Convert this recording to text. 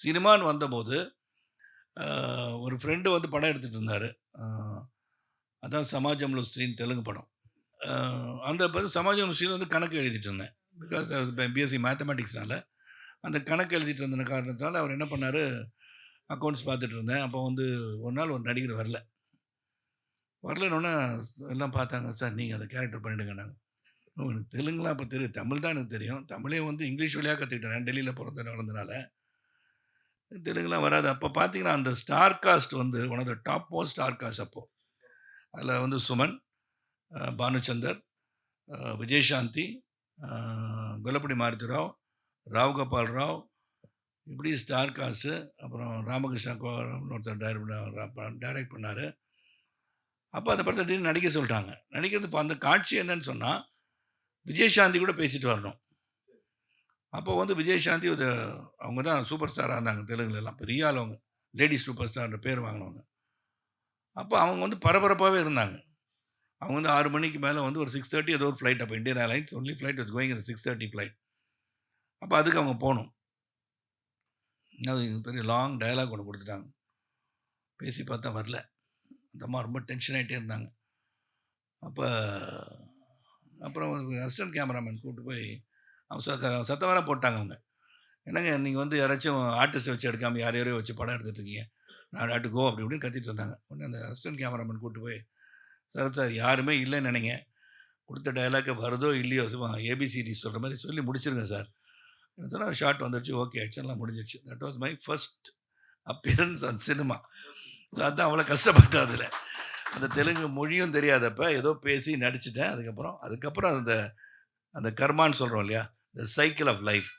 சினிமான்னு வந்தபோது ஒரு ஃப்ரெண்டு வந்து படம் எடுத்துகிட்டு இருந்தார். அதான் சமாஜம்ல ஸ்ரீன்னு தெலுங்கு படம். அந்த சமாஜம் ஸ்ரீல வந்து கணக்கு எழுதிட்டு இருந்தேன். பிகாஸ் பிஎஸ்சி மேத்தமேட்டிக்ஸ்னால அந்த கணக்கு எழுதிட்டு இருந்த காரணத்தினால அவர் என்ன பண்ணார், அக்கௌண்ட்ஸ் பார்த்துட்டு இருந்தேன். அப்போ வந்து ஒரு நாள் ஒரு நடிகர் வரலன்னொன்னே எல்லாம் பார்த்தாங்க. சார் நீங்கள் அந்த கேரக்டர் பண்ணிடுங்கன்னாங்க. எனக்கு தெலுங்குலாம் அப்போ தெரியும். தமிழ் தான் எனக்கு தெரியும். தமிழே வந்து இங்கிலீஷ் வழியாக கற்றுக்கிட்டேன். நான் டெல்லியில் பிறந்து வளர்ந்தனால. தெலுங்குலாம் வராது. அப்போ பார்த்தீங்கன்னா, அந்த ஸ்டார் காஸ்ட் வந்து one of the top most star cast அப்போ. அதில் வந்து சுமன், பானுச்சந்தர், விஜயசாந்தி, கொல்லப்படி மாருதிராவ், ராவ் கோபால் ராவ், இப்படி ஸ்டார் காஸ்ட்டு. அப்புறம் ராமகிருஷ்ணா ஒருத்தர் டைரக்ட் பண்ணார். அப்போ அந்த படத்தை திடீர்னு நடிக்க சொல்லிட்டாங்க. நடிக்கிறது இப்போ அந்த காட்சி என்னன்னு சொன்னால், விஜயசாந்தி கூட பேசிட்டு வரணும். அப்போ வந்து விஜயசாந்தி அவங்க தான் சூப்பர் ஸ்டாராக இருந்தாங்க தெலுங்குலலாம். பெரிய ஆள் அவங்க. லேடி சூப்பர் ஸ்டார்ன்ற பேர் வாங்கினவங்க. அப்போ அவங்க வந்து பரபரப்பாகவே இருந்தாங்க. அவங்க வந்து 6 மணிக்கு மேலே வந்து ஒரு 6:30 ஏதோ ஒரு ஃப்ளைட். அப்போ Indian airlines only flight was going இந்த 6:30 ஃப்ளைட். அப்போ அதுக்கு அவங்க போகணும். பெரிய லாங் டயலாக் ஒன்று கொடுத்துட்டாங்க. பேசி பார்த்தா வரல. அந்த அம்மா ரொம்ப டென்ஷன் ஆகிட்டே இருந்தாங்க. அப்புறம் அசிஸ்டன்ட் கேமராமேன் கூப்பிட்டு போய் அவங்க சத்தம் வேற போட்டாங்க அவங்க. என்னங்க நீங்கள் வந்து யாராச்சும் ஆர்டிஸ்ட்டை வச்சு எடுக்காமல் யாரையாரையோ வச்சு படம் எடுத்துகிட்ருக்கீங்க, நான் டு கோ அப்படி இப்படின்னு கத்திட்டு இருந்தாங்க. உடனே அந்த அசிஸ்டன்ட் கேமராமேன் கூப்பிட்டு போய், சார் யாருமே இல்லைன்னு நினைங்க, கொடுத்த டைலாக்கை வருதோ இல்லையோ ஏபிசிடி சொல்கிற மாதிரி சொல்லி முடிச்சிருங்க சார். சொன்னால் ஷார்ட் வந்துடுச்சு, ஓகே ஆக்ஷன்லாம் முடிஞ்சிடுச்சு. That was my first appearance on cinema. So அதுதான் அவ்வளோ கஷ்டப்பட்டேன் அதில். அந்த தெலுங்கு மொழியும் தெரியாதப்ப ஏதோ பேசி நடிச்சிட்டேன். அதுக்கப்புறம் அந்த அந்த கர்மான்னு சொல்கிறோம் இல்லையா, த சைக்கிள் ஆஃப் லைஃப்.